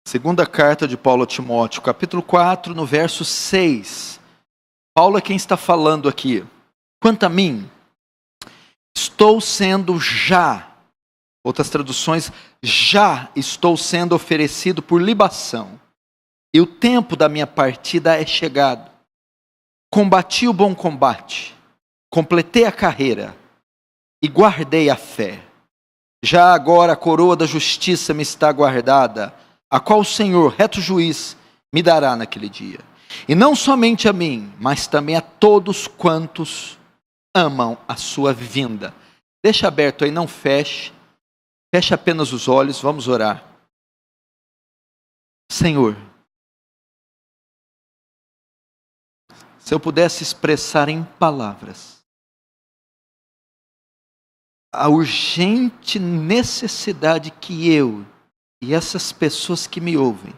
Segunda carta de Paulo a Timóteo, capítulo 4, no verso 6. Paulo é quem está falando aqui. Quanto a mim, estou sendo outras traduções, já estou sendo oferecido por libação, e o tempo da minha partida é chegado. Combati o bom combate, completei a carreira e guardei a fé. Já agora a coroa da justiça me está guardada, a qual o Senhor, reto juiz, me dará naquele dia. E não somente a mim, mas também a todos quantos amam a sua vinda. Deixa aberto aí, não feche. Feche apenas os olhos, vamos orar. Senhor, se eu pudesse expressar em palavras a urgente necessidade que eu e essas pessoas que me ouvem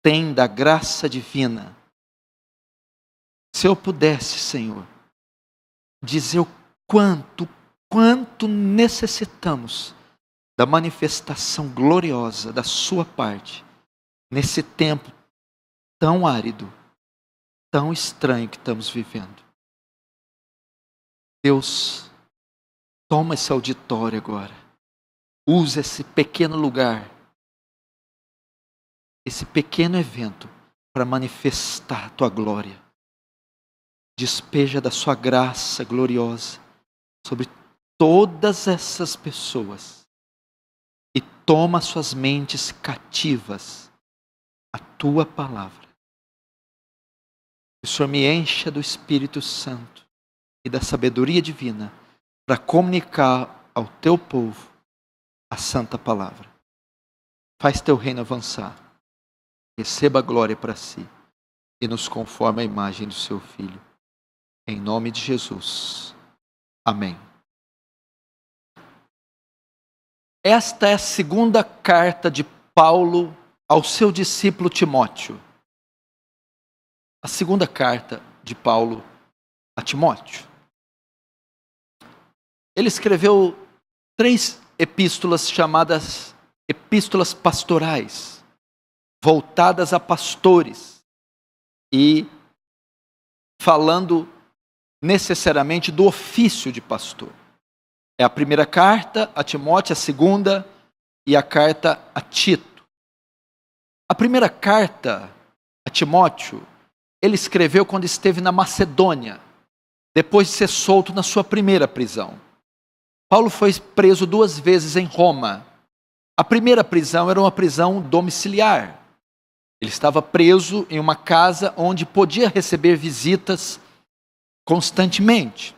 têm da graça divina, se eu pudesse, Senhor, dizer o quanto necessitamos da manifestação gloriosa da sua parte, nesse tempo tão árido, tão estranho que estamos vivendo. Deus, toma esse auditório agora, usa esse pequeno lugar, esse pequeno evento, para manifestar a tua glória. Despeja da sua graça gloriosa sobre todas essas pessoas e toma suas mentes cativas à tua palavra. Que o Senhor me encha do Espírito Santo e da sabedoria divina para comunicar ao teu povo a santa palavra. Faz teu reino avançar. Receba a glória para si e nos conforme à imagem do seu Filho. Em nome de Jesus. Amém. Esta é a segunda carta de Paulo ao seu discípulo Timóteo. A segunda carta de Paulo a Timóteo. Ele escreveu 3 epístolas chamadas epístolas pastorais, voltadas a pastores e falando necessariamente do ofício de pastor. É a primeira carta a Timóteo, a segunda e a carta a Tito. A primeira carta a Timóteo, ele escreveu quando esteve na Macedônia, depois de ser solto na sua primeira prisão. Paulo foi preso 2 vezes em Roma. A primeira prisão era uma prisão domiciliar. Ele estava preso em uma casa onde podia receber visitas constantemente.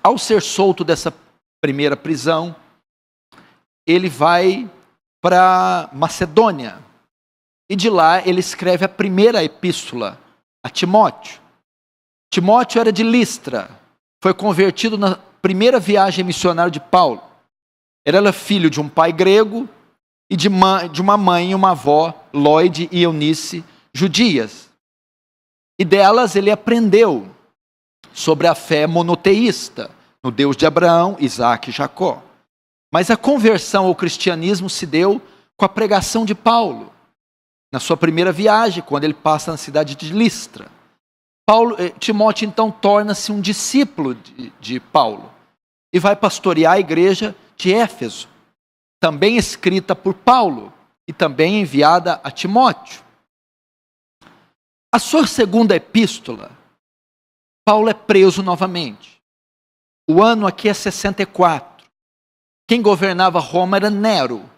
Ao ser solto dessa primeira prisão, ele vai para Macedônia. E de lá ele escreve a primeira epístola a Timóteo. Timóteo era de Listra, foi convertido na primeira viagem missionária de Paulo. Era filho de um pai grego e de uma mãe e uma avó, Lóide e Eunice, judias. E delas ele aprendeu sobre a fé monoteísta, no Deus de Abraão, Isaac e Jacó. Mas a conversão ao cristianismo se deu com a pregação de Paulo, na sua primeira viagem, quando ele passa na cidade de Listra. Timóteo então torna-se um discípulo de Paulo e vai pastorear a igreja de Éfeso, também escrita por Paulo e também enviada a Timóteo. A sua segunda epístola, Paulo é preso novamente. O ano aqui é 64. Quem governava Roma era Nero.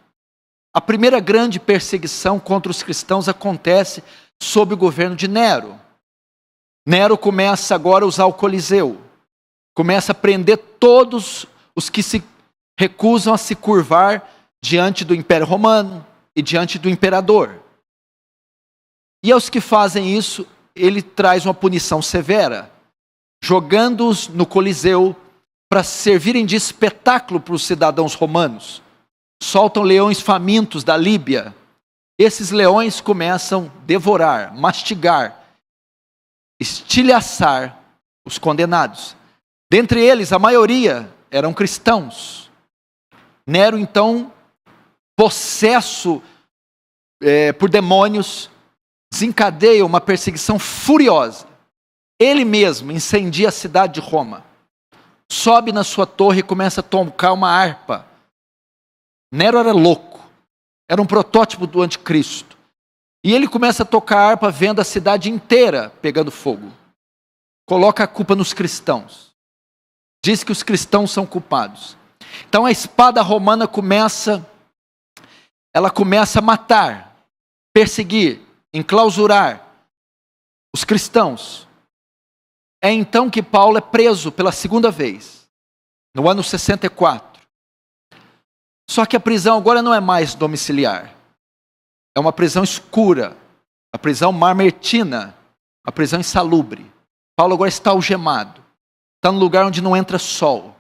A primeira grande perseguição contra os cristãos acontece sob o governo de Nero. Nero começa agora a usar o Coliseu. Começa a prender todos os que se recusam a se curvar diante do Império Romano e diante do imperador. E aos que fazem isso, ele traz uma punição severa, jogando-os no Coliseu para servirem de espetáculo para os cidadãos romanos. Soltam leões famintos da Líbia. Esses leões começam a devorar, mastigar, estilhaçar os condenados. Dentre eles, a maioria eram cristãos. Nero, então, possesso por demônios, desencadeia uma perseguição furiosa. Ele mesmo incendia a cidade de Roma, sobe na sua torre e começa a tocar uma harpa. Nero era louco, era um protótipo do anticristo. E ele começa a tocar a harpa vendo a cidade inteira pegando fogo. Coloca a culpa nos cristãos. Diz que os cristãos são culpados. Então a espada romana começa a matar, perseguir, enclausurar os cristãos. É então que Paulo é preso pela segunda vez, no ano 64. Só que a prisão agora não é mais domiciliar. É uma prisão escura, a prisão mamertina, a prisão insalubre. Paulo agora está algemado, está no lugar onde não entra sol,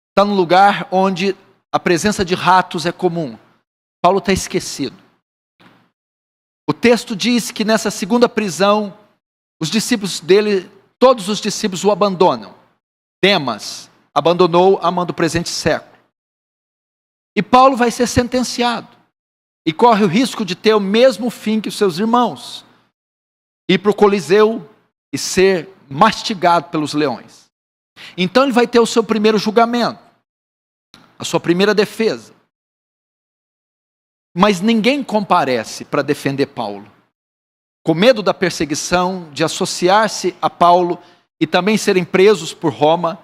está no lugar onde a presença de ratos é comum. Paulo está esquecido. O texto diz que nessa segunda prisão, os discípulos dele, todos os discípulos o abandonam. Demas abandonou amando o presente século. E Paulo vai ser sentenciado. E corre o risco de ter o mesmo fim que os seus irmãos. Ir para o Coliseu e ser mastigado pelos leões. Então ele vai ter o seu primeiro julgamento. A sua primeira defesa. Mas ninguém comparece para defender Paulo. Com medo da perseguição, de associar-se a Paulo e também serem presos por Roma,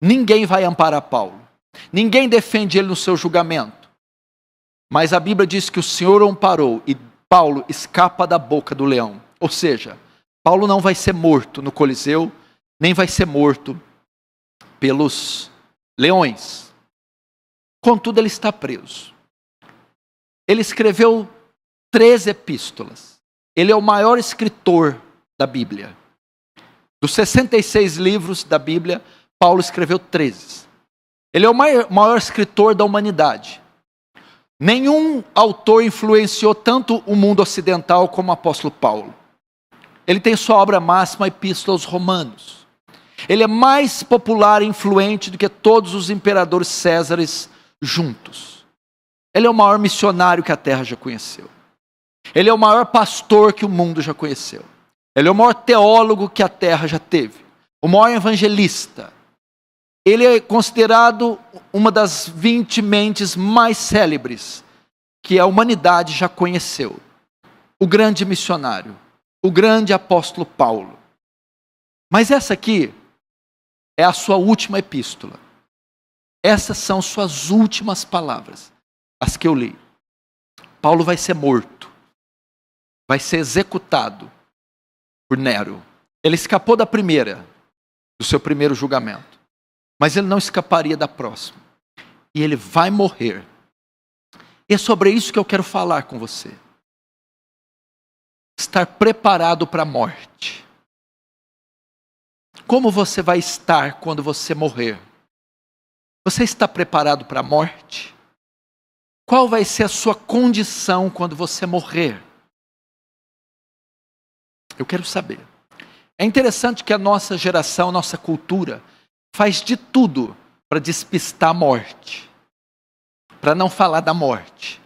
ninguém vai amparar Paulo. Ninguém defende ele no seu julgamento. Mas a Bíblia diz que o Senhor o amparou e Paulo escapa da boca do leão. Ou seja, Paulo não vai ser morto no Coliseu, nem vai ser morto pelos leões. Contudo, ele está preso. Ele escreveu 3 epístolas. Ele é o maior escritor da Bíblia. Dos 66 livros da Bíblia, Paulo escreveu 13. Ele é o maior escritor da humanidade. Nenhum autor influenciou tanto o mundo ocidental como o apóstolo Paulo. Ele tem sua obra máxima, a Epístola aos Romanos. Ele é mais popular e influente do que todos os imperadores Césares juntos. Ele é o maior missionário que a terra já conheceu. Ele é o maior pastor que o mundo já conheceu. Ele é o maior teólogo que a terra já teve. O maior evangelista. Ele é considerado uma das 20 mentes mais célebres que a humanidade já conheceu. O grande missionário. O grande apóstolo Paulo. Mas essa aqui é a sua última epístola. Essas são suas últimas palavras. As que eu li. Paulo vai ser morto. Vai ser executado por Nero. Ele escapou da primeira, do seu primeiro julgamento. Mas ele não escaparia da próxima. E ele vai morrer. E é sobre isso que eu quero falar com você. Estar preparado para a morte. Como você vai estar quando você morrer? Você está preparado para a morte? Qual vai ser a sua condição quando você morrer? Eu quero saber. É interessante que a nossa geração, a nossa cultura, faz de tudo para despistar a morte. Para não falar da morte.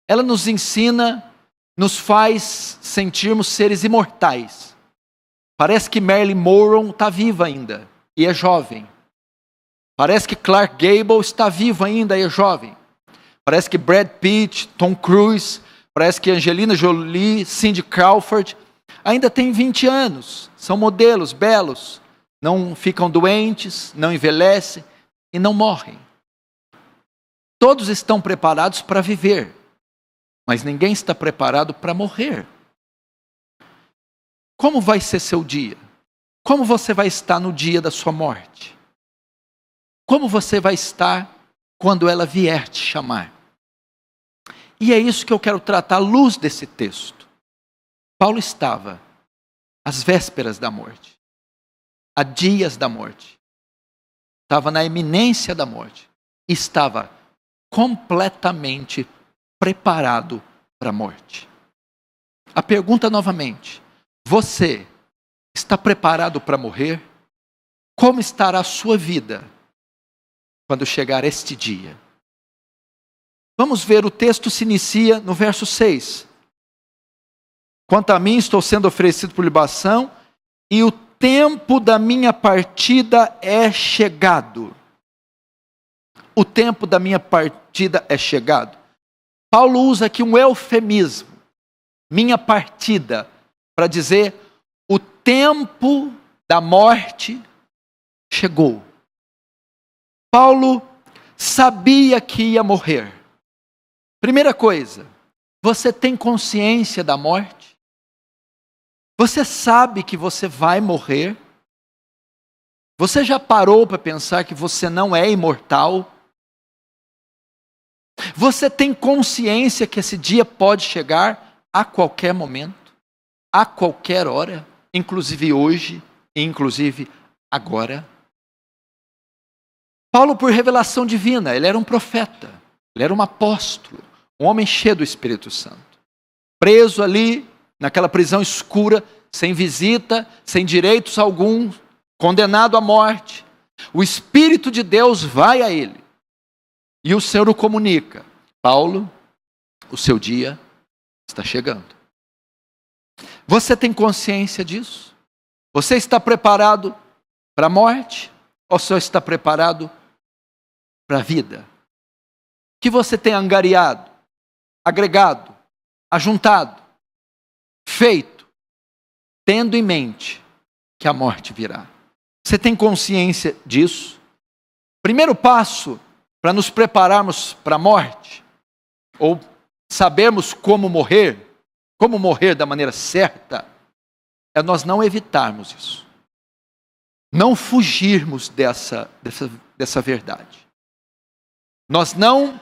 Ela nos ensina, nos faz sentirmos seres imortais. Parece que Marilyn Monroe está viva ainda e é jovem. Parece que Clark Gable está vivo ainda e é jovem. Parece que Brad Pitt, Tom Cruise, parece que Angelina Jolie, Cindy Crawford, ainda tem 20 anos. São modelos belos, não ficam doentes, não envelhecem e não morrem. Todos estão preparados para viver, mas ninguém está preparado para morrer. Como vai ser seu dia? Como você vai estar no dia da sua morte? Como você vai estar quando ela vier te chamar? E é isso que eu quero tratar à luz desse texto. Paulo estava às vésperas da morte, há dias da morte, estava na iminência da morte, e estava completamente preparado para a morte. A pergunta novamente, você está preparado para morrer? Como estará a sua vida quando chegar este dia? Vamos ver, o texto se inicia no verso 6. Quanto a mim, estou sendo oferecido por libação, e o tempo da minha partida é chegado. O tempo da minha partida é chegado. Paulo usa aqui um eufemismo, minha partida, para dizer o tempo da morte chegou. Paulo sabia que ia morrer. Primeira coisa, você tem consciência da morte? Você sabe que você vai morrer? Você já parou para pensar que você não é imortal? Você tem consciência que esse dia pode chegar a qualquer momento, a qualquer hora, inclusive hoje, e inclusive agora? Paulo, por revelação divina, ele era um profeta, ele era um apóstolo, um homem cheio do Espírito Santo, preso ali, naquela prisão escura, sem visita, sem direitos algum, condenado à morte. O Espírito de Deus vai a ele, e o Senhor o comunica: Paulo, o seu dia está chegando. Você tem consciência disso? Você está preparado para a morte? Ou só está preparado para a vida? Que você tem angariado, agregado, ajuntado, feito, tendo em mente que a morte virá. Você tem consciência disso? Primeiro passo para nos prepararmos para a morte, ou sabermos como morrer da maneira certa, é nós não evitarmos isso. Não fugirmos dessa verdade. Nós não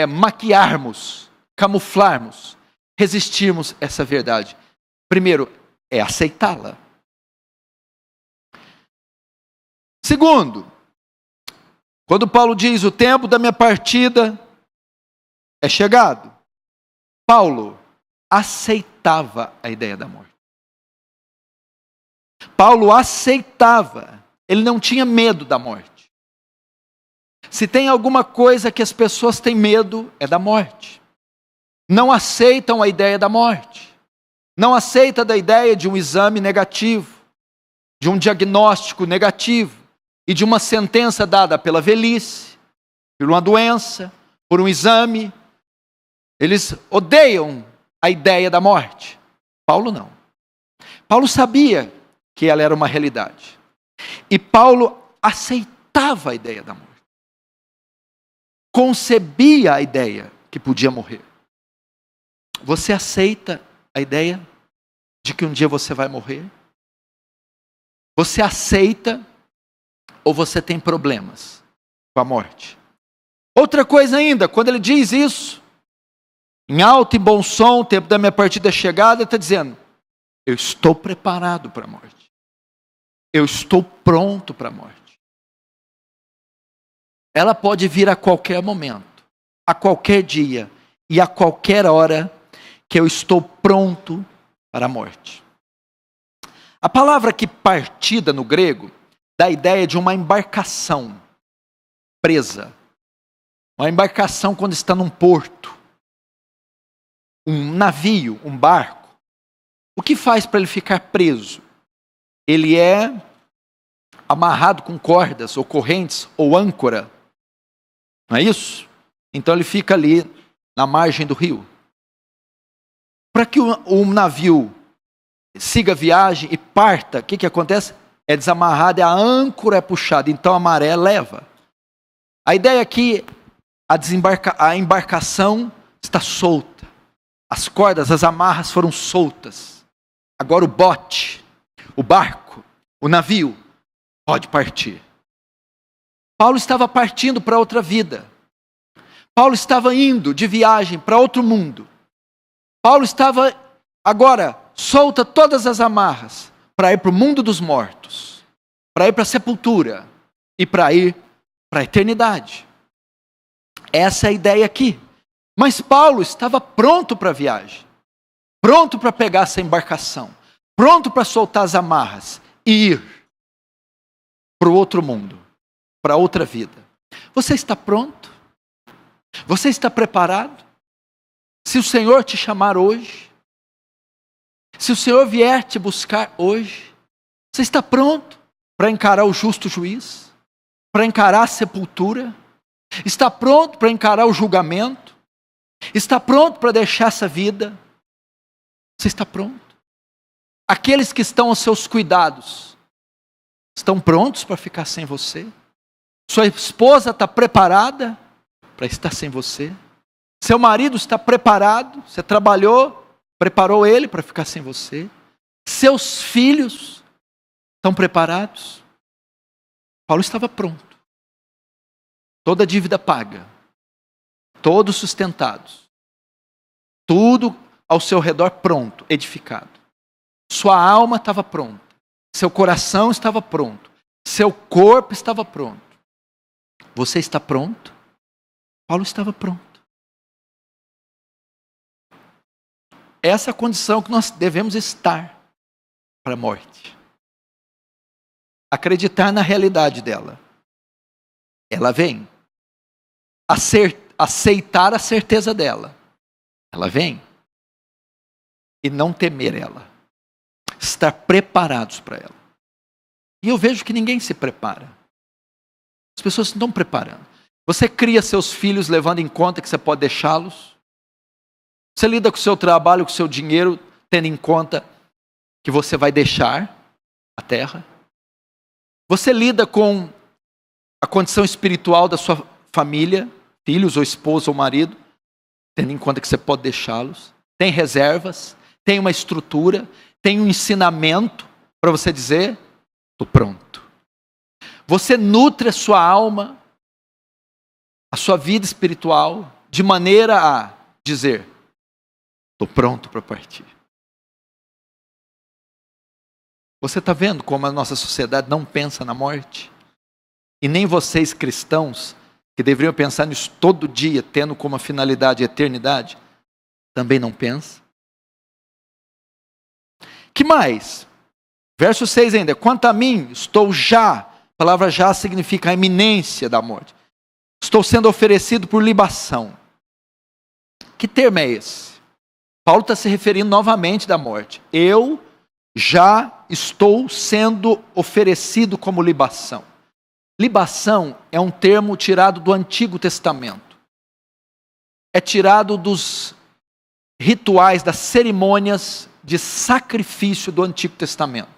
maquiarmos, camuflarmos, resistirmos essa verdade. Primeiro, é aceitá-la. Segundo, quando Paulo diz o tempo da minha partida é chegado, Paulo aceitava a ideia da morte. Paulo aceitava, ele não tinha medo da morte. Se tem alguma coisa que as pessoas têm medo, é da morte. Não aceitam a ideia da morte. Não aceitam a ideia de um exame negativo, de um diagnóstico negativo e de uma sentença dada pela velhice, por uma doença, por um exame. Eles odeiam a ideia da morte. Paulo não. Paulo sabia que ela era uma realidade. E Paulo aceitava a ideia da morte. Concebia a ideia que podia morrer. Você aceita a ideia de que um dia você vai morrer? Você aceita ou você tem problemas com a morte? Outra coisa ainda, quando ele diz isso, em alto e bom som, o tempo da minha partida é chegado, ele está dizendo: eu estou preparado para a morte. Eu estou pronto para a morte. Ela pode vir a qualquer momento, a qualquer dia e a qualquer hora, que eu estou pronto para a morte. A palavra que partida no grego dá a ideia de uma embarcação presa. Uma embarcação quando está num porto. Um navio, um barco. O que faz para ele ficar preso? Ele é amarrado com cordas, ou correntes, ou âncora. Não é isso? Então ele fica ali na margem do rio. Para que o navio siga a viagem e parta, o que acontece? É desamarrado e a âncora é puxada, então a maré leva. A ideia aqui, a embarcação está solta. As cordas, as amarras foram soltas. Agora o bote, o barco, o navio pode partir. Paulo estava partindo para outra vida. Paulo estava indo de viagem para outro mundo. Paulo estava agora solta todas as amarras para ir para o mundo dos mortos, para ir para a sepultura e para ir para a eternidade. Essa é a ideia aqui. Mas Paulo estava pronto para a viagem, pronto para pegar essa embarcação, pronto para soltar as amarras e ir para o outro mundo, para outra vida. Você está pronto? Você está preparado? Se o Senhor te chamar hoje, Se o Senhor vier te buscar hoje, você está pronto para encarar o justo juiz? Para encarar a sepultura? Está pronto para encarar o julgamento? Está pronto para deixar essa vida? Você está pronto? Aqueles que estão aos seus cuidados, estão prontos para ficar sem você? Sua esposa está preparada para estar sem você? Seu marido está preparado? Você trabalhou, preparou ele para ficar sem você? Seus filhos estão preparados? Paulo estava pronto. Toda a dívida paga. Todos sustentados. Tudo ao seu redor pronto, edificado. Sua alma estava pronta. Seu coração estava pronto. Seu corpo estava pronto. Você está pronto? Paulo estava pronto. Essa é a condição que nós devemos estar para a morte. Acreditar na realidade dela. Ela vem. Aceitar a certeza dela. Ela vem. E não temer ela. Estar preparados para ela. E eu vejo que ninguém se prepara. As pessoas não estão preparando. Você cria seus filhos levando em conta que você pode deixá-los. Você lida com o seu trabalho, com o seu dinheiro, tendo em conta que você vai deixar a terra. Você lida com a condição espiritual da sua família, filhos ou esposa ou marido, tendo em conta que você pode deixá-los. Tem reservas, tem uma estrutura, tem um ensinamento para você dizer, estou pronto. Você nutre a sua alma, a sua vida espiritual, de maneira a dizer, estou pronto para partir. Você está vendo como a nossa sociedade não pensa na morte? E nem vocês cristãos, que deveriam pensar nisso todo dia, tendo como finalidade a eternidade, também não pensam? Que mais? Verso 6 ainda. Quanto a mim, estou já. A palavra já significa a iminência da morte. Estou sendo oferecido por libação. Que termo é esse? Paulo está se referindo novamente da morte. Eu já estou sendo oferecido como libação. Libação é um termo tirado do Antigo Testamento. É tirado dos rituais, das cerimônias de sacrifício do Antigo Testamento.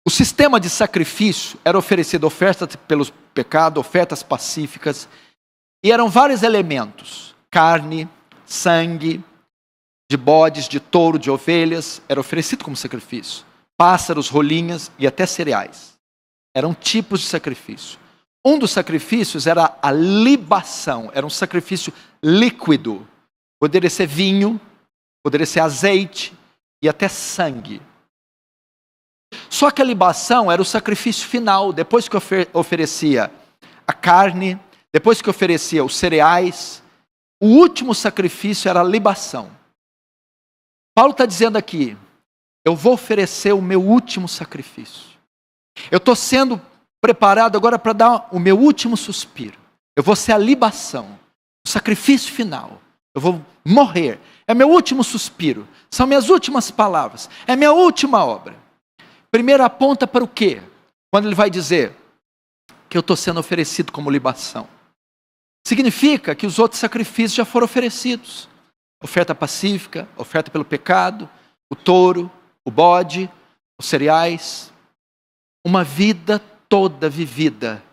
O sistema de sacrifício era oferecido ofertas pelos pecados, ofertas pacíficas, e eram vários elementos: carne, sangue, de bodes, de touro, de ovelhas, era oferecido como sacrifício. Pássaros, rolinhas e até cereais. Eram tipos de sacrifício. Um dos sacrifícios era a libação, era um sacrifício líquido. Poderia ser vinho, poderia ser azeite e até sangue. Só que a libação era o sacrifício final, depois que oferecia a carne, depois que oferecia os cereais, o último sacrifício era a libação. Paulo está dizendo aqui, eu vou oferecer o meu último sacrifício. Eu estou sendo preparado agora para dar o meu último suspiro. Eu vou ser a libação, o sacrifício final. Eu vou morrer. É meu último suspiro. São minhas últimas palavras. É minha última obra. Primeiro aponta para o quê? Quando ele vai dizer que eu estou sendo oferecido como libação. Significa que os outros sacrifícios já foram oferecidos. Oferta pacífica, oferta pelo pecado, o touro, o bode, os cereais. Uma vida toda vivida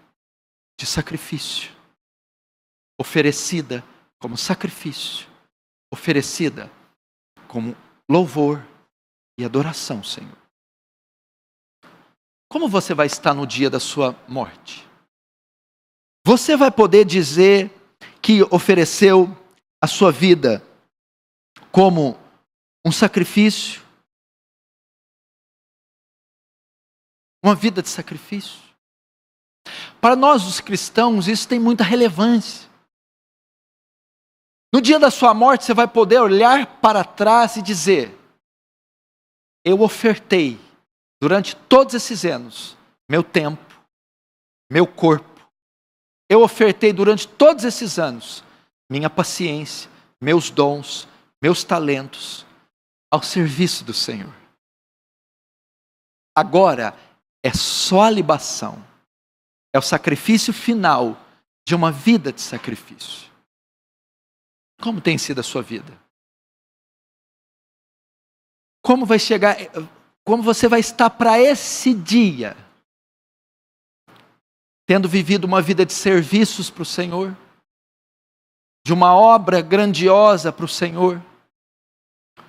de sacrifício. Oferecida como sacrifício. Oferecida como louvor e adoração, Senhor. Como você vai estar no dia da sua morte? Você vai poder dizer que ofereceu a sua vida como um sacrifício? Uma vida de sacrifício? Para nós, os cristãos, isso tem muita relevância. No dia da sua morte, você vai poder olhar para trás e dizer: eu ofertei, durante todos esses anos, meu tempo, meu corpo. Eu ofertei durante todos esses anos minha paciência, meus dons, meus talentos ao serviço do Senhor. Agora é só a libação. É o sacrifício final de uma vida de sacrifício. Como tem sido a sua vida? Como você vai estar para esse dia? Tendo vivido uma vida de serviços para o Senhor? De uma obra grandiosa para o Senhor?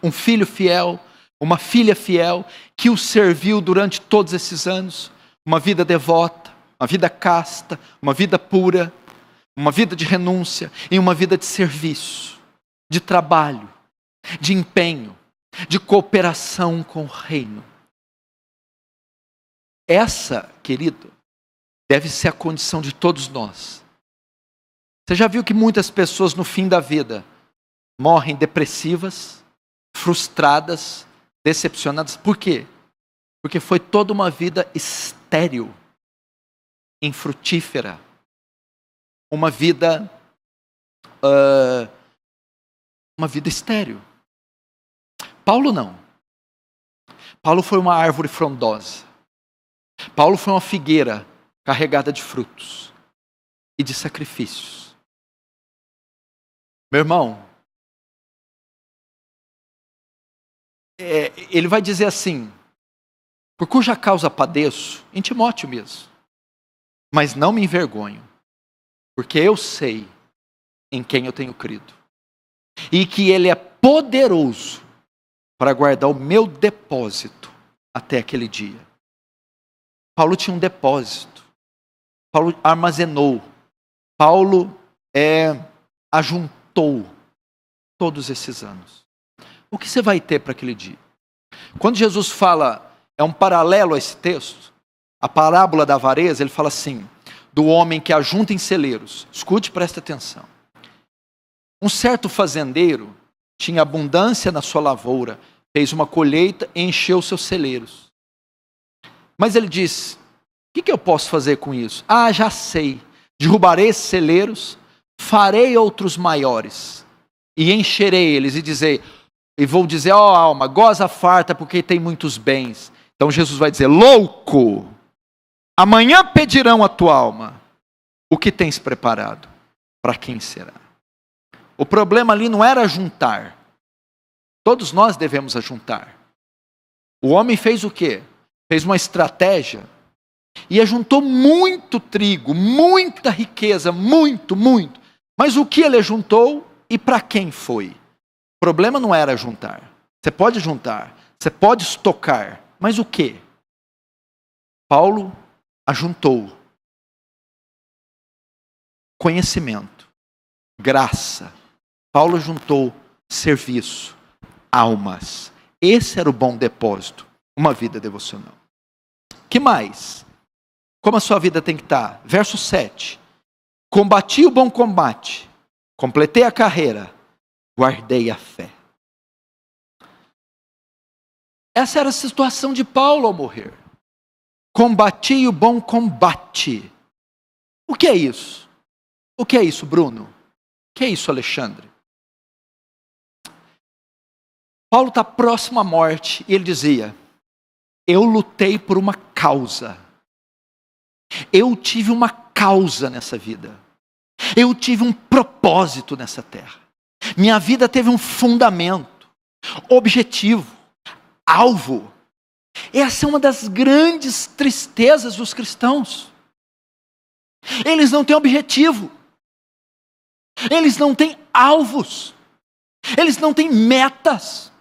Um filho fiel, uma filha fiel, que o serviu durante todos esses anos? Uma vida devota, uma vida casta, uma vida pura, uma vida de renúncia e uma vida de serviço, de trabalho, de empenho, de cooperação com o reino. Essa, querido, deve ser a condição de todos nós. Você já viu que muitas pessoas no fim da vida morrem depressivas, frustradas, decepcionadas? Por quê? Porque foi toda uma vida estéril, infrutífera. Uma vida estéril. Paulo não. Paulo foi uma árvore frondosa. Paulo foi uma figueira carregada de frutos e de sacrifícios. Meu irmão, ele vai dizer assim: por cuja causa padeço, em Timóteo mesmo, mas não me envergonho, porque eu sei em quem eu tenho crido, e que Ele é poderoso para guardar o meu depósito até aquele dia. Paulo tinha um depósito. Paulo armazenou. Paulo ajuntou todos esses anos. O que você vai ter para aquele dia? Quando Jesus fala, é um paralelo a esse texto, a parábola da avareza, ele fala assim: do homem que ajunta em celeiros. Escute, presta atenção. Um certo fazendeiro tinha abundância na sua lavoura, fez uma colheita e encheu seus celeiros. Mas ele disse: o que eu posso fazer com isso? Ah, já sei. Derrubarei esses celeiros, farei outros maiores e encherei eles e vou dizer: ó alma, goza farta porque tem muitos bens. Então Jesus vai dizer: louco, amanhã pedirão a tua alma. O que tens preparado? Para quem será? O problema ali não era juntar. Todos nós devemos ajuntar. O homem fez o quê? Fez uma estratégia e ajuntou muito trigo, muita riqueza, muito. Mas o que ele ajuntou e para quem foi? O problema não era juntar. Você pode juntar, você pode estocar, mas o quê? Paulo ajuntou conhecimento, graça. Paulo juntou serviço, almas. Esse era o bom depósito, uma vida devocional. Que mais? Como a sua vida tem que estar? Verso 7. Combati o bom combate, completei a carreira, guardei a fé. Essa era a situação de Paulo ao morrer. Combati o bom combate. O que é isso? O que é isso, Bruno? O que é isso, Alexandre? Paulo está próximo à morte e ele dizia: eu lutei por uma causa. Eu tive uma causa nessa vida. Eu tive um propósito nessa terra. Minha vida teve um fundamento, objetivo, alvo. Essa é uma das grandes tristezas dos cristãos. Eles não têm objetivo. Eles não têm alvos. Eles não têm metas.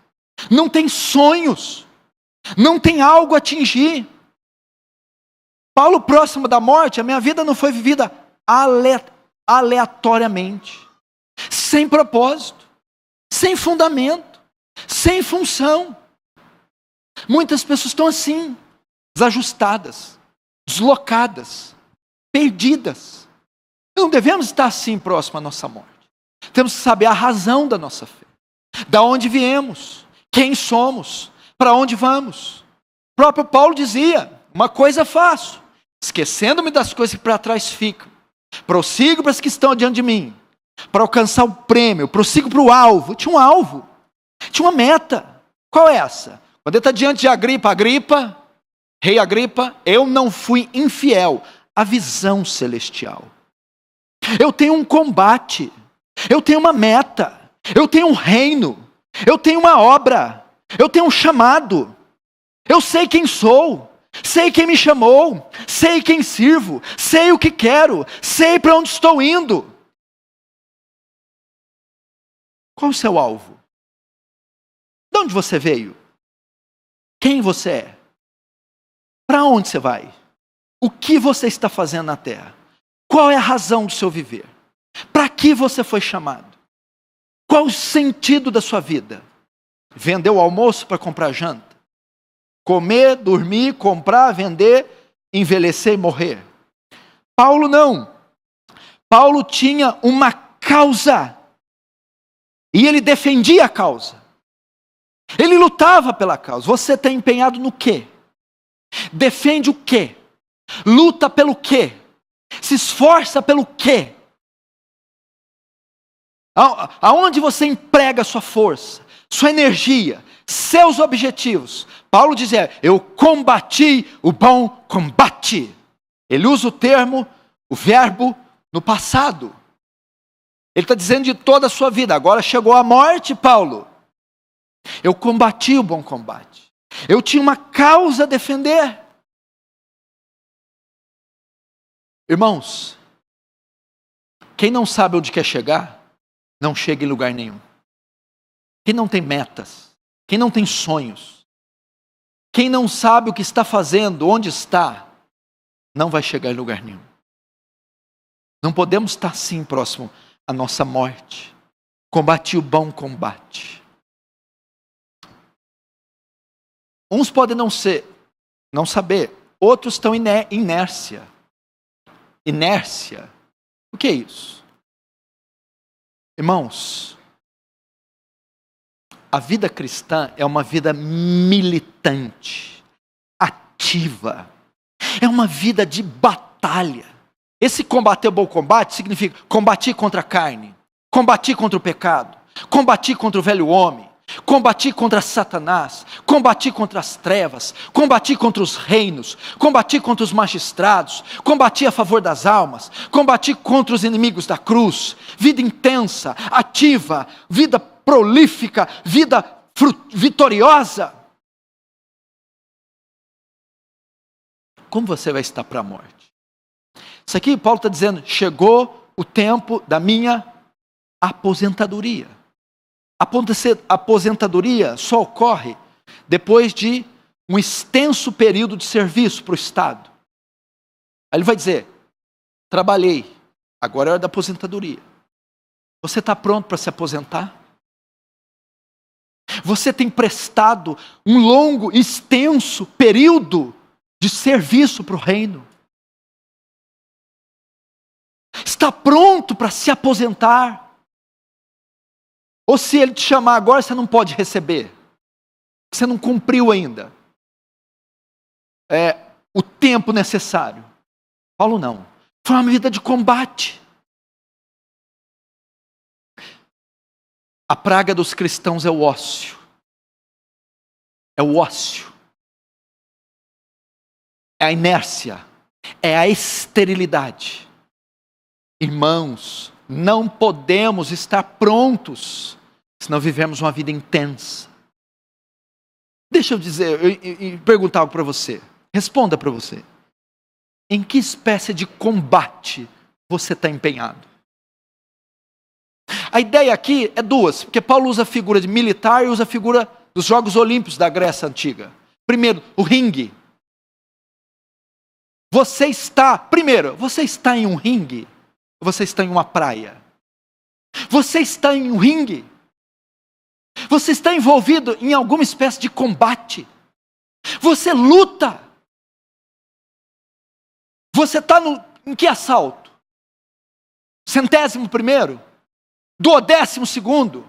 Não têm sonhos. Não têm algo a atingir. Paulo, próximo da morte, a minha vida não foi vivida aleatoriamente, sem propósito, sem fundamento, sem função. Muitas pessoas estão assim, desajustadas, deslocadas, perdidas. Não devemos estar assim próximo à nossa morte. Temos que saber a razão da nossa fé, da onde viemos, quem somos, para onde vamos. O próprio Paulo dizia: uma coisa faço, esquecendo-me das coisas que para trás ficam, prossigo para as que estão diante de mim, para alcançar o prêmio, prossigo para o alvo. Tinha um alvo, tinha uma meta. Qual é essa? Quando ele está diante de Agripa, rei Agripa, eu não fui infiel à visão celestial. Eu tenho um combate, eu tenho uma meta, eu tenho um reino, eu tenho uma obra, eu tenho um chamado. Eu sei quem sou, sei quem me chamou, sei quem sirvo, sei o que quero, sei para onde estou indo. Qual o seu alvo? De onde você veio? Quem você é? Para onde você vai? O que você está fazendo na terra? Qual é a razão do seu viver? Para que você foi chamado? Qual o sentido da sua vida? Vender o almoço para comprar janta? Comer, dormir, comprar, vender, envelhecer e morrer? Paulo não. Paulo tinha uma causa. E ele defendia a causa. Ele lutava pela causa. Você está empenhado no quê? Defende o quê? Luta pelo quê? Se esforça pelo quê? Aonde você emprega sua força, sua energia, seus objetivos? Paulo dizia, eu combati o bom combate. Ele usa o verbo no passado. Ele está dizendo de toda a sua vida. Agora chegou a morte, Paulo. Eu combati o bom combate. Eu tinha uma causa a defender. Irmãos, quem não sabe onde quer chegar, não chega em lugar nenhum. Quem não tem metas, quem não tem sonhos, quem não sabe o que está fazendo, onde está, não vai chegar em lugar nenhum. Não podemos estar assim próximo à nossa morte. Combati o bom combate. Uns podem não saber, outros estão em inércia. Inércia. O que é isso? Irmãos, a vida cristã é uma vida militante, ativa. É uma vida de batalha. Esse combater o bom combate significa combater contra a carne, combater contra o pecado, combater contra o velho homem, combati contra Satanás, combati contra as trevas, combati contra os reinos, combati contra os magistrados, combati a favor das almas, combati contra os inimigos da cruz. Vida intensa, ativa, vida prolífica, vida vitoriosa. Como você vai estar para a morte? Isso aqui Paulo está dizendo, chegou o tempo da minha aposentadoria. A aposentadoria só ocorre depois de um extenso período de serviço para o Estado. Aí ele vai dizer, trabalhei, agora é hora da aposentadoria. Você está pronto para se aposentar? Você tem prestado um longo, extenso período de serviço para o reino? Está pronto para se aposentar? Ou se ele te chamar agora, você não pode receber. Você não cumpriu ainda o tempo necessário. Paulo não. Foi uma vida de combate. A praga dos cristãos é o ócio. É o ócio. É a inércia. É a esterilidade. Irmãos, não podemos estar prontos se não vivemos uma vida intensa. Deixa eu dizer e perguntar algo para você. Responda para você. Em que espécie de combate você está empenhado? A ideia aqui é duas, porque Paulo usa a figura de militar e usa a figura dos Jogos Olímpicos da Grécia Antiga. Primeiro, o ringue. Você está em um ringue ou você está em uma praia? Você está em um ringue? Você está envolvido em alguma espécie de combate? Você luta? Você está em que assalto? 100º? 12º?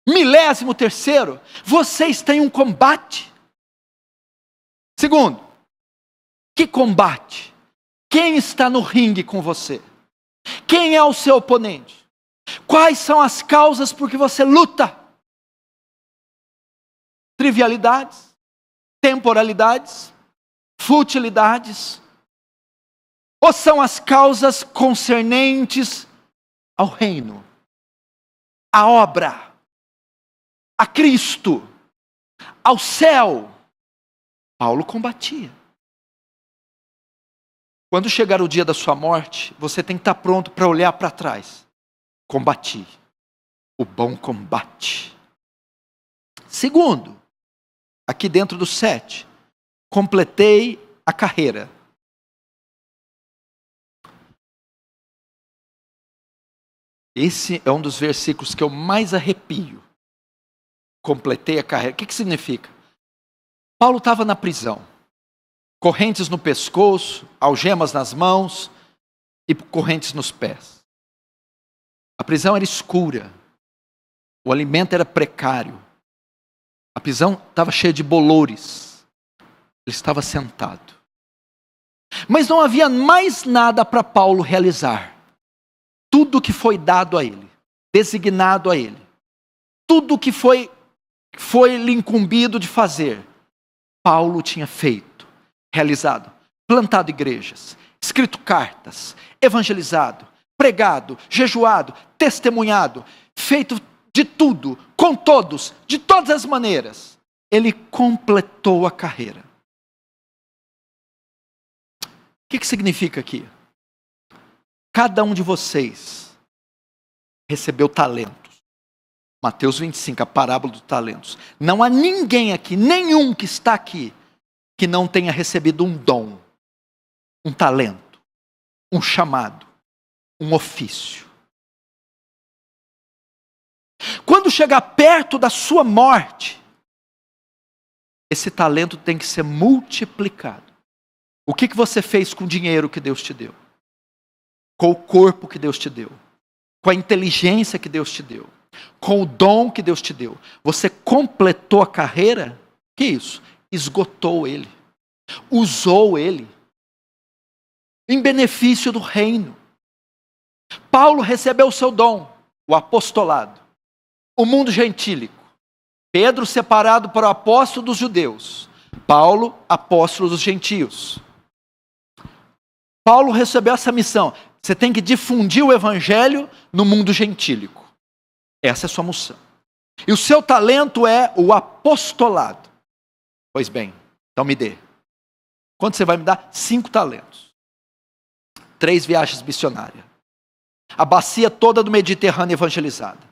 1003º? Você está em um combate? Segundo, que combate? Quem está no ringue com você? Quem é o seu oponente? Quais são as causas por que você luta? trivialidades, temporalidades, futilidades? Ou são as causas concernentes ao reino, à obra, a Cristo, ao céu? Paulo combatia. Quando chegar o dia da sua morte, você tem que estar pronto para olhar para trás. Combati o bom combate. Segundo, aqui dentro do 7, completei a carreira. Esse é um dos versículos que eu mais arrepio. Completei a carreira. O que significa? Paulo estava na prisão. Correntes no pescoço, algemas nas mãos e correntes nos pés. A prisão era escura. O alimento era precário. A prisão estava cheia de bolores. Ele estava sentado. Mas não havia mais nada para Paulo realizar. Tudo que foi dado a ele, designado a ele, tudo que foi lhe incumbido de fazer, Paulo tinha feito, realizado, plantado igrejas, escrito cartas, evangelizado, pregado, jejuado, testemunhado, feito de tudo, com todos, de todas as maneiras. Ele completou a carreira. O que significa aqui? Cada um de vocês recebeu talentos. Mateus 25, a parábola dos talentos. Não há ninguém aqui, nenhum que está aqui, que não tenha recebido um dom, um talento, um chamado, um ofício. Quando chegar perto da sua morte, esse talento tem que ser multiplicado. O que você fez com o dinheiro que Deus te deu? Com o corpo que Deus te deu? Com a inteligência que Deus te deu? Com o dom que Deus te deu? Você completou a carreira? Que isso? Esgotou ele. Usou ele. Em benefício do reino. Paulo recebeu o seu dom, o apostolado. O mundo gentílico. Pedro separado para o apóstolo dos judeus. Paulo, apóstolo dos gentios. Paulo recebeu essa missão. Você tem que difundir o evangelho no mundo gentílico. Essa é a sua missão. E o seu talento é o apostolado. Pois bem, então me dê. Quanto você vai me dar? 5 talentos. 3 viagens missionárias. A bacia toda do Mediterrâneo evangelizada.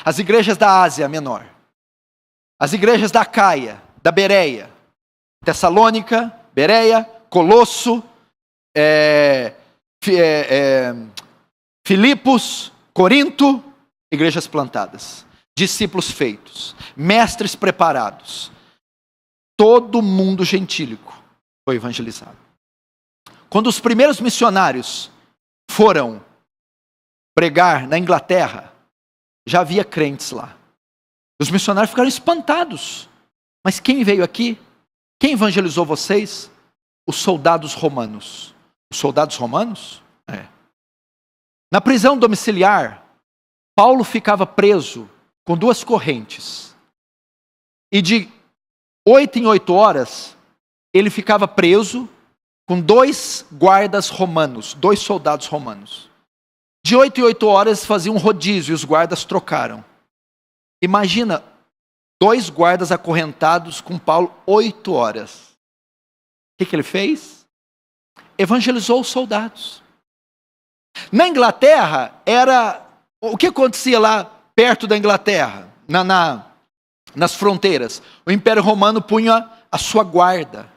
As igrejas da Ásia Menor. As igrejas da Acaia, da Bereia. Tessalônica, Bereia, Colosso, Filipos, Corinto, igrejas plantadas, discípulos feitos, mestres preparados. Todo mundo gentílico foi evangelizado. Quando os primeiros missionários foram pregar na Inglaterra, já havia crentes lá. Os missionários ficaram espantados. Mas quem veio aqui? Quem evangelizou vocês? Os soldados romanos. Os soldados romanos? Na prisão domiciliar, Paulo ficava preso com 2 correntes. E de 8 em 8 horas, ele ficava preso com 2 guardas romanos, 2 soldados romanos. De 8 em 8 horas fazia um rodízio e os guardas trocaram. Imagina, 2 guardas acorrentados com Paulo 8 horas. O que ele fez? Evangelizou os soldados. Na Inglaterra, o que acontecia lá perto da Inglaterra? Nas fronteiras. O Império Romano punha a sua guarda.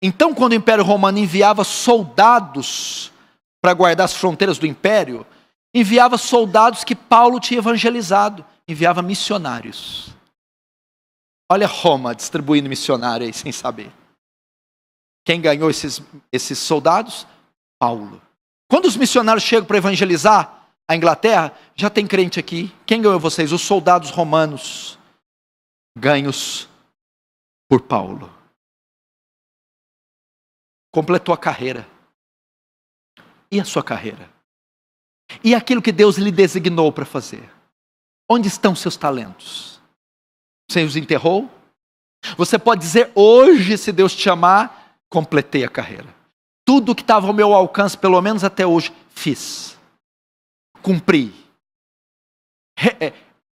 Então, quando o Império Romano enviava soldados para guardar as fronteiras do Império, enviava soldados que Paulo tinha evangelizado. Enviava missionários. Olha Roma distribuindo missionário aí sem saber. Quem ganhou esses soldados? Paulo. Quando os missionários chegam para evangelizar a Inglaterra, já tem crente aqui. Quem ganhou vocês? Os soldados romanos. Ganhos por Paulo. Completou a carreira. E a sua carreira? E aquilo que Deus lhe designou para fazer? Onde estão seus talentos? Você os enterrou? Você pode dizer hoje, se Deus te chamar, completei a carreira. Tudo que estava ao meu alcance, pelo menos até hoje, fiz. Cumpri.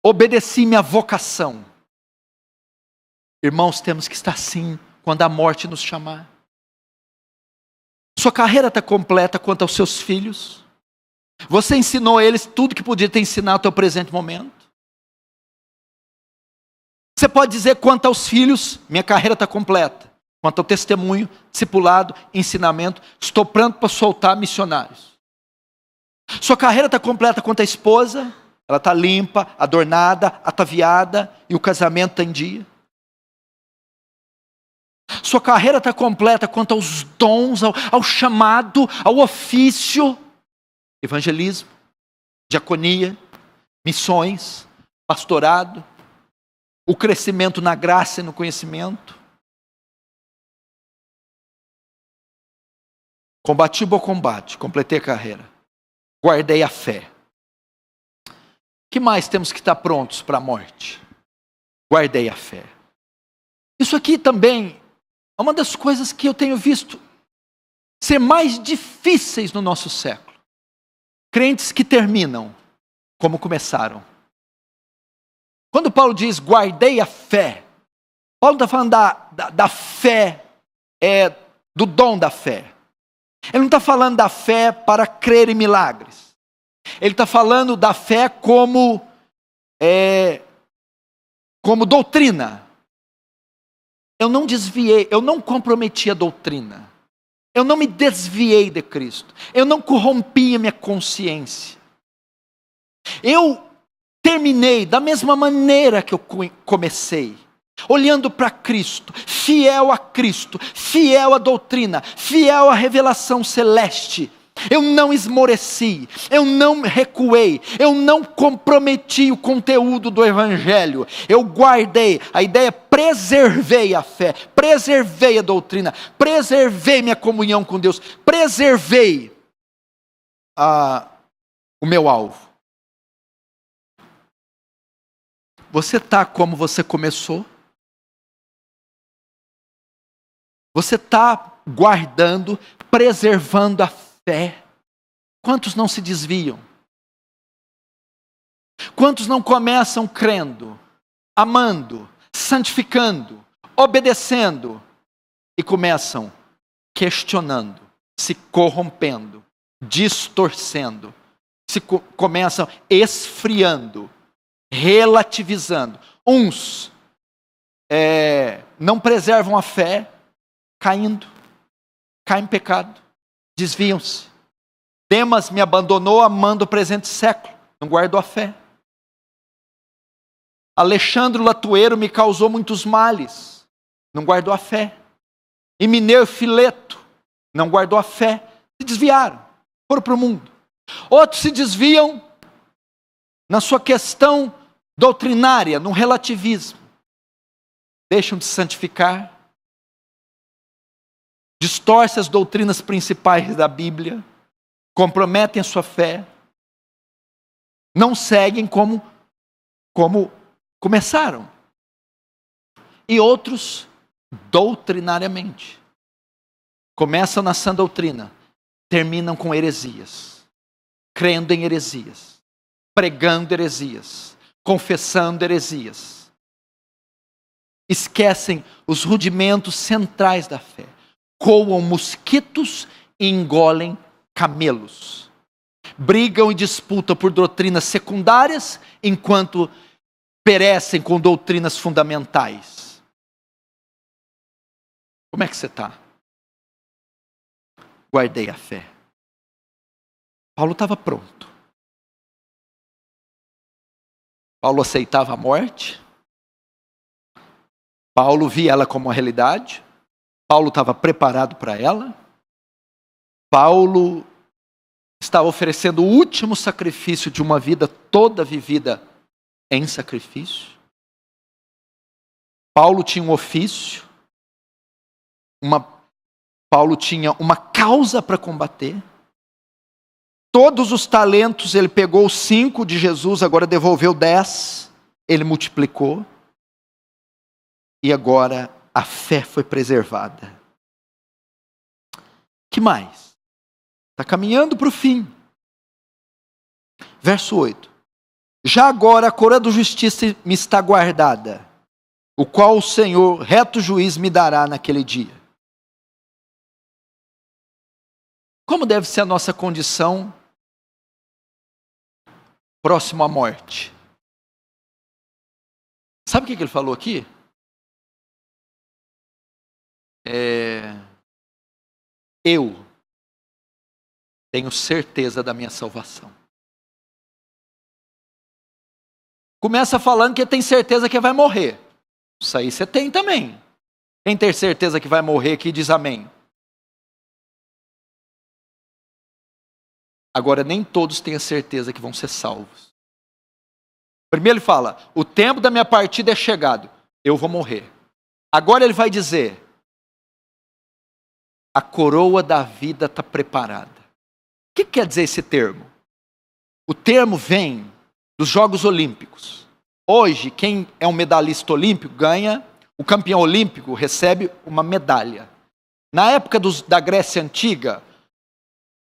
Obedeci minha vocação. Irmãos, temos que estar assim quando a morte nos chamar. Sua carreira está completa quanto aos seus filhos. Você ensinou a eles tudo que podia te ensinar no teu presente momento. Você pode dizer quanto aos filhos, minha carreira está completa. Quanto ao testemunho, discipulado, ensinamento, estou pronto para soltar missionários. Sua carreira está completa quanto à esposa, ela está limpa, adornada, ataviada e o casamento está em dia. Sua carreira está completa quanto aos dons, ao chamado, ao ofício, evangelismo, diaconia, missões, pastorado, o crescimento na graça e no conhecimento. Combati o bom combate, completei a carreira, guardei a fé. O que mais temos que estar prontos para a morte? Guardei a fé. Isso aqui também é uma das coisas que eu tenho visto ser mais difíceis no nosso século. Crentes que terminam como começaram. Quando Paulo diz guardei a fé, Paulo está falando da fé, do dom da fé. Ele não está falando da fé para crer em milagres. Ele está falando da fé como doutrina. Eu não desviei, eu não comprometi a doutrina. Eu não me desviei de Cristo. Eu não corrompi a minha consciência. Eu terminei da mesma maneira que eu comecei. Olhando para Cristo, fiel a Cristo, fiel à doutrina, fiel à revelação celeste. Eu não esmoreci, eu não recuei, eu não comprometi o conteúdo do Evangelho. Eu guardei, a ideia, preservei a fé, preservei a doutrina, preservei minha comunhão com Deus, preservei o meu alvo. Você está como você começou? Você está guardando, preservando a fé? Quantos não se desviam? Quantos não começam crendo, amando, santificando, obedecendo e começam questionando, se corrompendo, distorcendo, começam esfriando, relativizando. Uns não preservam a fé, caem em pecado, desviam-se. Demas me abandonou amando o presente século, não guardou a fé. Alexandre Latueiro me causou muitos males, não guardou a fé. Himeneu Fileto não guardou a fé, se desviaram, foram para o mundo. Outros se desviam na sua questão doutrinária, no relativismo. Deixam de santificar, distorcem as doutrinas principais da Bíblia, comprometem a sua fé, não seguem como começaram. E outros, doutrinariamente, começam na sã doutrina, terminam com heresias, crendo em heresias, pregando heresias, confessando heresias. Esquecem os rudimentos centrais da fé. Coam mosquitos e engolem camelos. Brigam e disputam por doutrinas secundárias, enquanto perecem com doutrinas fundamentais. Como é que você está? Guardei a fé. Paulo estava pronto. Paulo aceitava a morte. Paulo via ela como uma realidade. Paulo estava preparado para ela. Paulo estava oferecendo o último sacrifício de uma vida toda vivida em sacrifício. Paulo tinha um ofício. Paulo tinha uma causa para combater. Todos os talentos, ele pegou 5 de Jesus, agora devolveu 10. Ele multiplicou. e agora a fé foi preservada. Que mais? Está caminhando para o fim. Verso 8. Já agora a coroa da justiça me está guardada, o qual o Senhor, reto juiz, me dará naquele dia. Como deve ser a nossa condição próximo à morte? Sabe o que ele falou aqui? Eu tenho certeza da minha salvação. Começa falando que tem certeza que vai morrer. Isso aí você tem também. Quem tem certeza que vai morrer aqui diz amém. Agora, nem todos têm a certeza que vão ser salvos. Primeiro ele fala, o tempo da minha partida é chegado, eu vou morrer. Agora ele vai dizer, a coroa da vida está preparada. O que quer dizer esse termo? O termo vem dos Jogos Olímpicos. Hoje, quem é um medalhista olímpico ganha, o campeão olímpico recebe uma medalha. Na época da Grécia Antiga,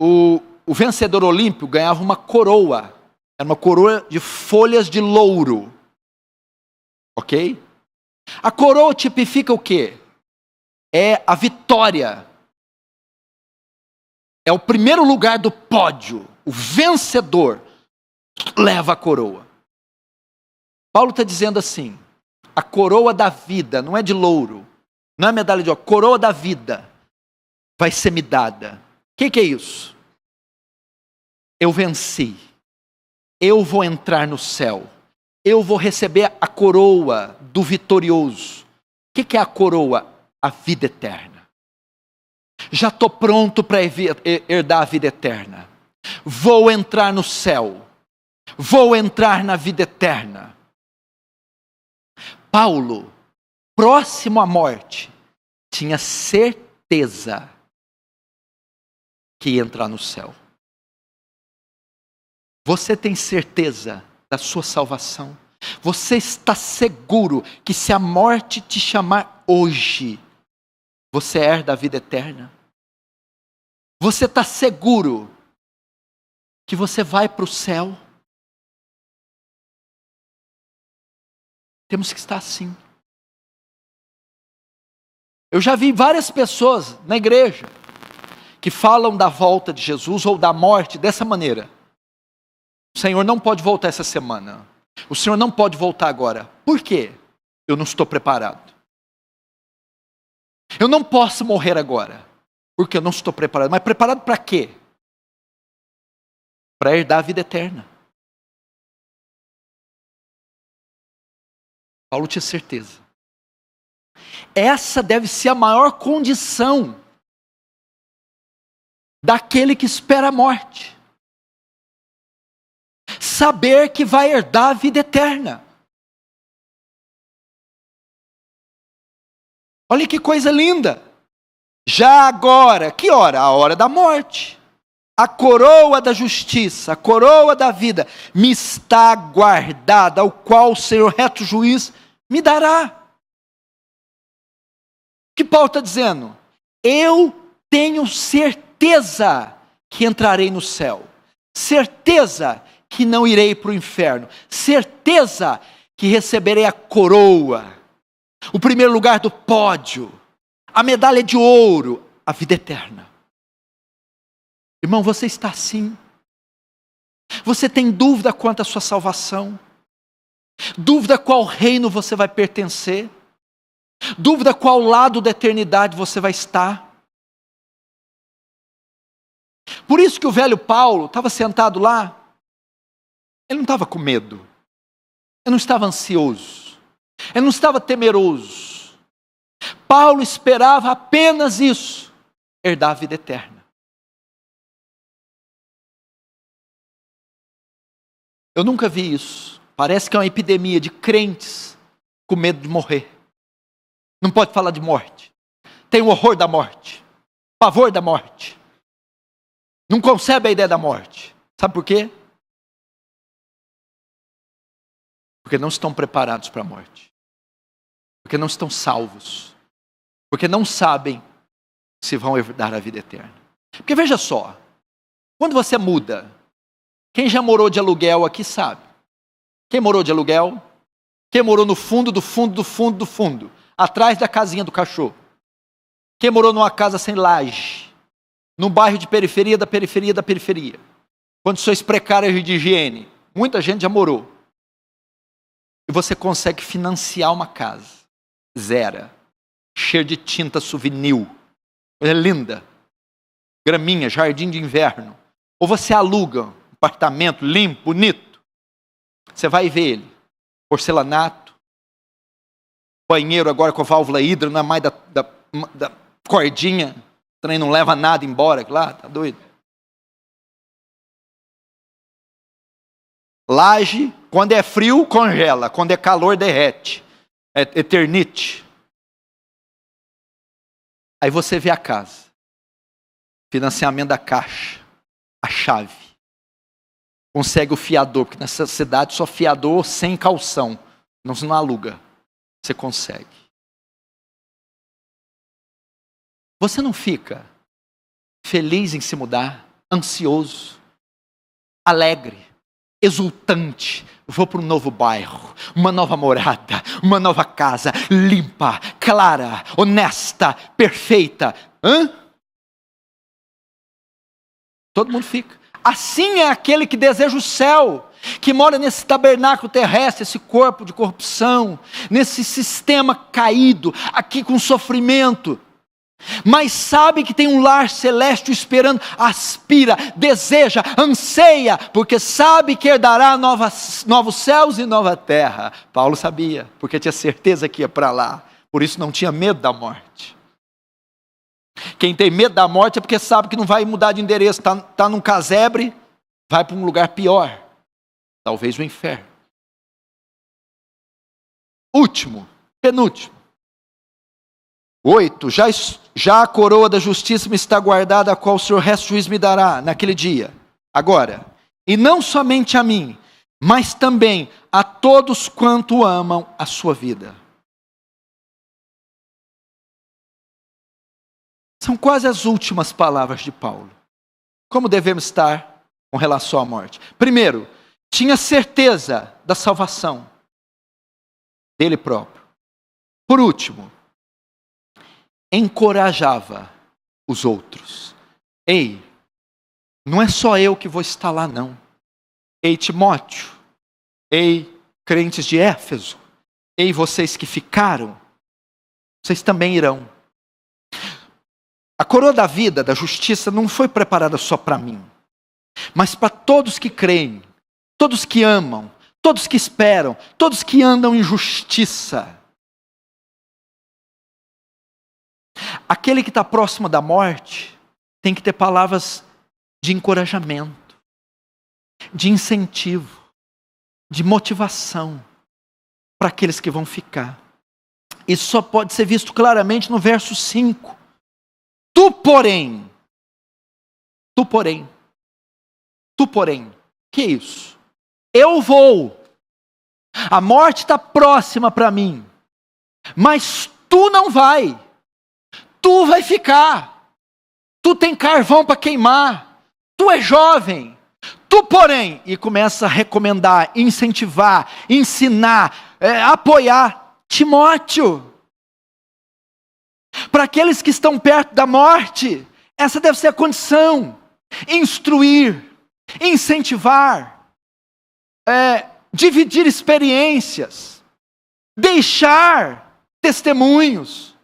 o vencedor olímpico ganhava uma coroa. Era uma coroa de folhas de louro. Ok? A coroa tipifica o quê? É a vitória. É o primeiro lugar do pódio. O vencedor leva a coroa. Paulo está dizendo assim, a coroa da vida, não é de louro, não é medalha de ouro, coroa da vida vai ser me dada. O que é isso? Eu venci, eu vou entrar no céu, eu vou receber a coroa do vitorioso. O que é a coroa? A vida eterna. Já estou pronto para herdar a vida eterna. Vou entrar no céu, vou entrar na vida eterna. Paulo, próximo à morte, tinha certeza que ia entrar no céu. Você tem certeza da sua salvação? Você está seguro que se a morte te chamar hoje, você herda a vida eterna? Você está seguro que você vai para o céu? Temos que estar assim. Eu já vi várias pessoas na igreja que falam da volta de Jesus ou da morte dessa maneira. O Senhor não pode voltar essa semana. O Senhor não pode voltar agora. Por quê? Eu não estou preparado. Eu não posso morrer agora, porque eu não estou preparado. Mas preparado para quê? Para herdar a vida eterna. Paulo tinha certeza. Essa deve ser a maior condição daquele que espera a morte. Saber que vai herdar a vida eterna. Olha que coisa linda. Já agora, que hora? A hora da morte. A coroa da justiça, a coroa da vida me está guardada, ao qual o Senhor reto juiz me dará. O que Paulo está dizendo? Eu tenho certeza que entrarei no céu. Certeza que não irei para o inferno. Certeza que receberei a coroa. O primeiro lugar do pódio. A medalha de ouro. A vida eterna. Irmão, você está assim? Você tem dúvida quanto à sua salvação? Dúvida qual reino você vai pertencer? Dúvida qual lado da eternidade você vai estar? Por isso que o velho Paulo estava sentado lá, ele não estava com medo, ele não estava ansioso, ele não estava temeroso. Paulo esperava apenas isso, herdar a vida eterna. Eu nunca vi isso. Parece que é uma epidemia de crentes com medo de morrer. Não pode falar de morte. Tem o horror da morte. Pavor da morte. Não concebe a ideia da morte. Sabe por quê? Porque não estão preparados para a morte. Porque não estão salvos. Porque não sabem se vão herdar a vida eterna. Porque veja só, quando você muda, quem já morou de aluguel aqui sabe. Quem morou de aluguel? Quem morou no fundo do fundo do fundo do fundo, atrás da casinha do cachorro? Quem morou numa casa sem laje, num bairro de periferia da periferia da periferia, condições precárias de higiene? Muita gente já morou. E você consegue financiar uma casa zero, cheia de tinta souvenir, coisa linda, graminha, jardim de inverno. Ou você aluga um apartamento limpo, bonito. Você vai ver ele, porcelanato, banheiro agora com a válvula hidro, não é mais da cordinha, também não leva nada embora, lá, tá doido? Laje, quando é frio, congela, quando é calor, derrete. É eternite. Aí você vê a casa, financiamento da Caixa, a chave. Consegue o fiador, porque nessa cidade só fiador sem calção. Não se não aluga. Você consegue. Você não fica feliz em se mudar, ansioso, alegre, exultante? Vou para um novo bairro, uma nova morada, uma nova casa, limpa, clara, honesta, perfeita. Todo mundo fica. Assim é aquele que deseja o céu, que mora nesse tabernáculo terrestre, esse corpo de corrupção, nesse sistema caído, aqui com sofrimento, mas sabe que tem um lar celeste esperando, aspira, deseja, anseia, porque sabe que herdará novos céus e nova terra. Paulo sabia, porque tinha certeza que ia para lá, por isso não tinha medo da morte. Quem tem medo da morte é porque sabe que não vai mudar de endereço, está num casebre, vai para um lugar pior, talvez o inferno. Último, penúltimo. 8, já a coroa da justiça me está guardada, a qual o Senhor resto juiz me dará naquele dia. Agora, e não somente a mim, mas também a todos quanto amam a sua vida. São quase as últimas palavras de Paulo. Como devemos estar com relação à morte? Primeiro, tinha certeza da salvação dele próprio. Por último, encorajava os outros. Ei, não é só eu que vou estar lá não. Ei, Timóteo. Ei, crentes de Éfeso. Ei, vocês que ficaram. Vocês também irão. A coroa da vida, da justiça, não foi preparada só para mim, mas para todos que creem, todos que amam, todos que esperam, todos que andam em justiça. Aquele que está próximo da morte tem que ter palavras de encorajamento, de incentivo, de motivação para aqueles que vão ficar. Isso só pode ser visto claramente no verso 5. Tu, porém, que é isso? Eu vou, a morte está próxima para mim, mas tu não vai, tu vai ficar, tu tem carvão para queimar, tu é jovem, tu, porém, e começa a recomendar, incentivar, ensinar, apoiar, Timóteo. Para aqueles que estão perto da morte, essa deve ser a condição. Instruir, incentivar, dividir experiências, deixar testemunhos.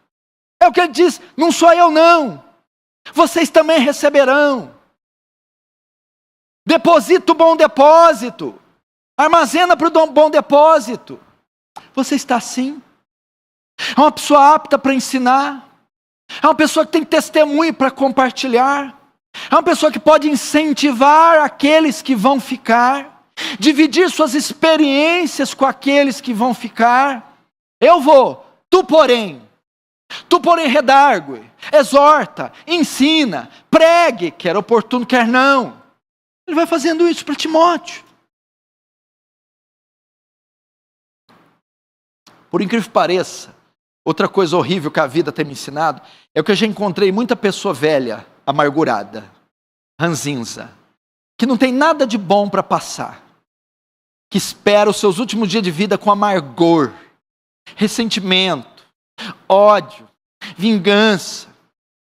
É o que ele diz, não sou eu não, vocês também receberão. Deposita o bom depósito, armazena para o bom depósito. Você está assim? É uma pessoa apta para ensinar. É uma pessoa que tem testemunho para compartilhar. É uma pessoa que pode incentivar aqueles que vão ficar. Dividir suas experiências com aqueles que vão ficar. Eu vou, tu porém redargue, exorta, ensina, pregue, quer oportuno, quer não. Ele vai fazendo isso para Timóteo. Por incrível que pareça, outra coisa horrível que a vida tem me ensinado, é que eu já encontrei muita pessoa velha, amargurada, ranzinza, que não tem nada de bom para passar, que espera os seus últimos dias de vida com amargor, ressentimento, ódio, vingança,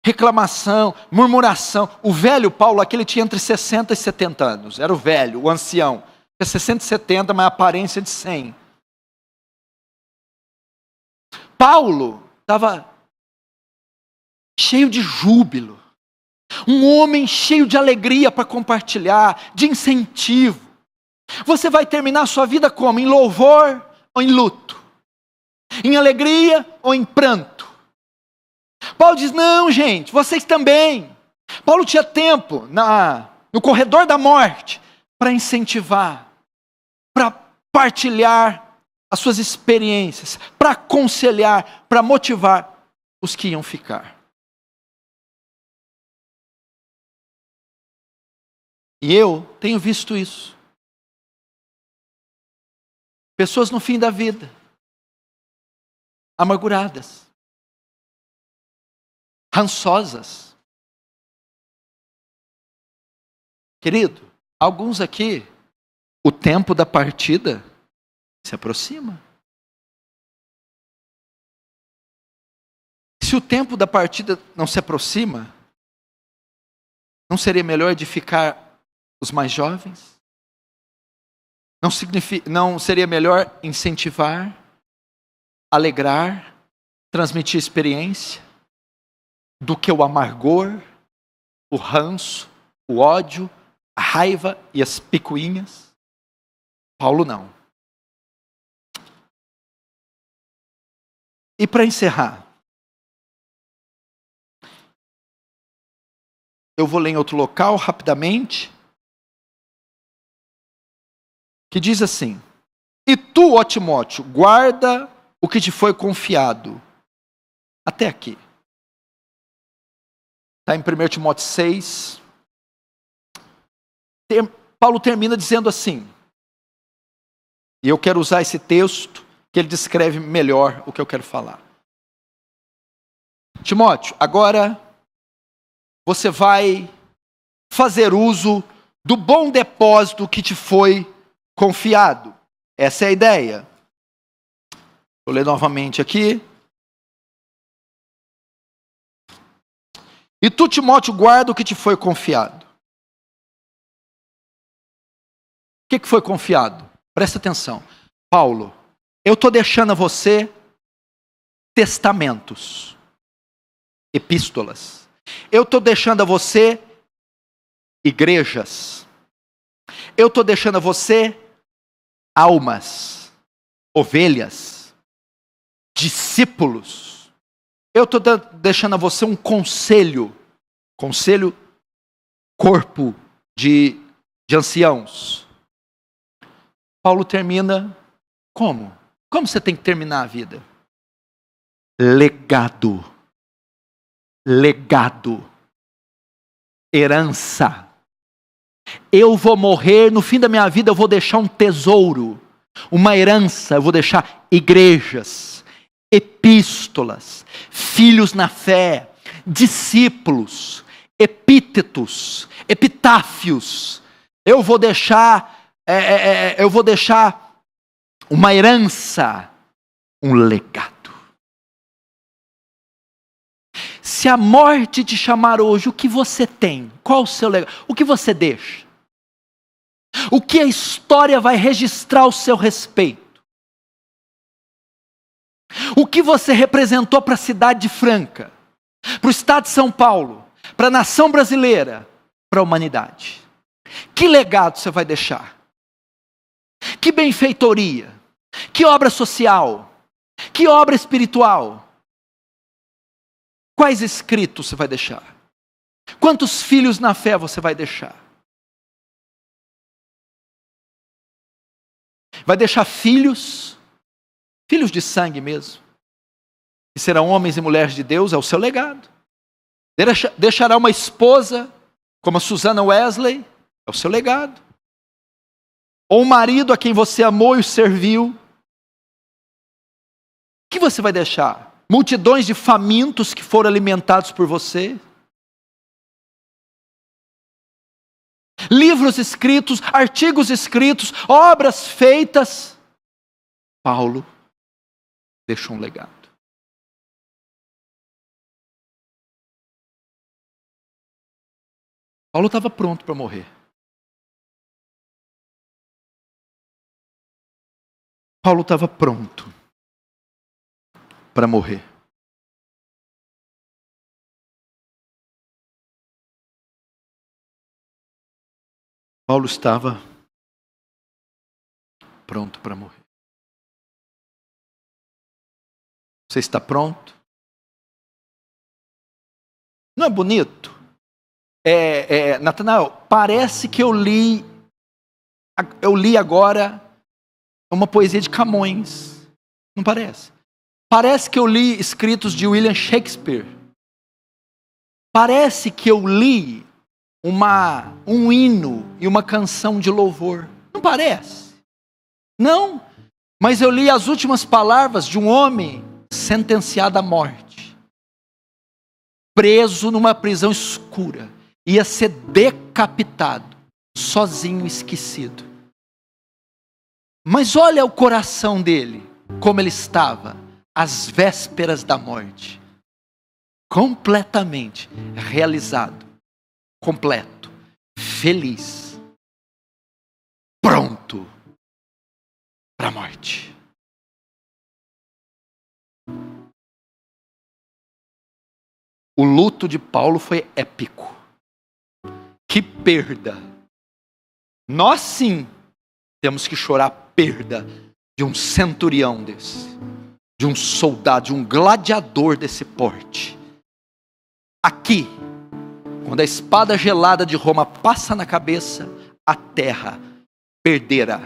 reclamação, murmuração. O velho Paulo aqui, ele tinha entre 60 e 70 anos, era o velho, o ancião, tinha 60 e 70, mas a aparência de 100. Paulo estava cheio de júbilo, um homem cheio de alegria para compartilhar, de incentivo. Você vai terminar a sua vida como? Em louvor ou em luto? Em alegria ou em pranto? Paulo diz, não gente, vocês também. Paulo tinha tempo no corredor da morte para incentivar, para partilhar as suas experiências, para aconselhar, para motivar os que iam ficar. E eu tenho visto isso. Pessoas no fim da vida, amarguradas, rançosas. Querido, alguns aqui, o tempo da partida se aproxima. Se o tempo da partida não se aproxima, não seria melhor edificar os mais jovens? Não seria melhor incentivar, alegrar, transmitir experiência, do que o amargor, o ranço, o ódio, a raiva e as picuinhas? Paulo não. E para encerrar, eu vou ler em outro local rapidamente, que diz assim: e tu, ó Timóteo, guarda o que te foi confiado. Até aqui. Está em 1 Timóteo 6. Paulo termina dizendo assim, e eu quero usar esse texto, que ele descreve melhor o que eu quero falar. Timóteo, agora você vai fazer uso do bom depósito que te foi confiado. Essa é a ideia. Vou ler novamente aqui. E tu, Timóteo, guarda o que te foi confiado. O que foi confiado? Presta atenção. Paulo, eu estou deixando a você testamentos, epístolas. Eu estou deixando a você igrejas. Eu estou deixando a você almas, ovelhas, discípulos. Eu estou deixando a você um conselho, corpo de anciãos. Paulo termina como? Como você tem que terminar a vida? Legado. Legado. Herança. Eu vou morrer, no fim da minha vida eu vou deixar um tesouro, uma herança, eu vou deixar igrejas, epístolas, filhos na fé, discípulos, epítetos, epitáfios. Eu vou deixar uma herança, um legado. Se a morte te chamar hoje, o que você tem? Qual o seu legado? O que você deixa? O que a história vai registrar ao seu respeito? O que você representou para a cidade de Franca? Para o estado de São Paulo? Para a nação brasileira? Para a humanidade? Que legado você vai deixar? Que benfeitoria? Que obra social? Que obra espiritual? Quais escritos você vai deixar? Quantos filhos na fé você vai deixar? Vai deixar filhos de sangue mesmo, que serão homens e mulheres de Deus, é o seu legado. Deixará uma esposa como a Susana Wesley, é o seu legado. Ou um marido a quem você amou e serviu. O que você vai deixar? multidões de famintos que foram alimentados por você, livros escritos, artigos escritos, obras feitas. Paulo deixou um legado. Paulo estava pronto para morrer. Paulo estava pronto para morrer. Paulo estava pronto para morrer. Você está pronto? Não é bonito? Natanael, parece que eu li agora uma poesia de Camões. Não parece? Parece que eu li escritos de William Shakespeare. Parece que eu li um hino e uma canção de louvor. Não parece? Não, mas eu li as últimas palavras de um homem sentenciado à morte, preso numa prisão escura, ia ser decapitado, sozinho, esquecido. Mas olha o coração dele, como ele estava às vésperas da morte, completamente realizado, completo, feliz, pronto para a morte. O luto de Paulo foi épico. Que perda! Nós sim temos que chorar a perda de um centurião desse, de um soldado, de um gladiador desse porte. Aqui, quando a espada gelada de Roma passa na cabeça, a terra perderá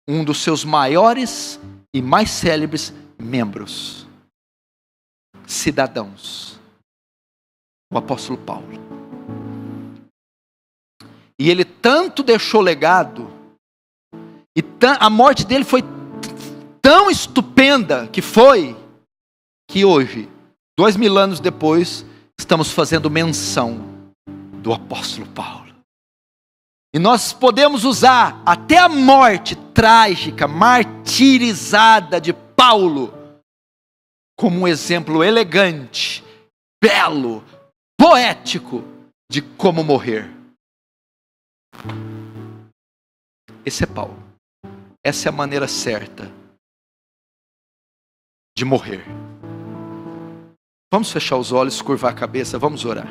um dos seus maiores e mais célebres membros, cidadãos, o apóstolo Paulo. E ele tanto deixou legado, e a morte dele foi tão estupenda que hoje, 2000 anos depois, estamos fazendo menção do apóstolo Paulo. E nós podemos usar até a morte trágica, martirizada de Paulo, como um exemplo elegante, belo, poético de como morrer. Esse é Paulo. Essa é a maneira certa de morrer. Vamos fechar os olhos, curvar a cabeça, vamos orar.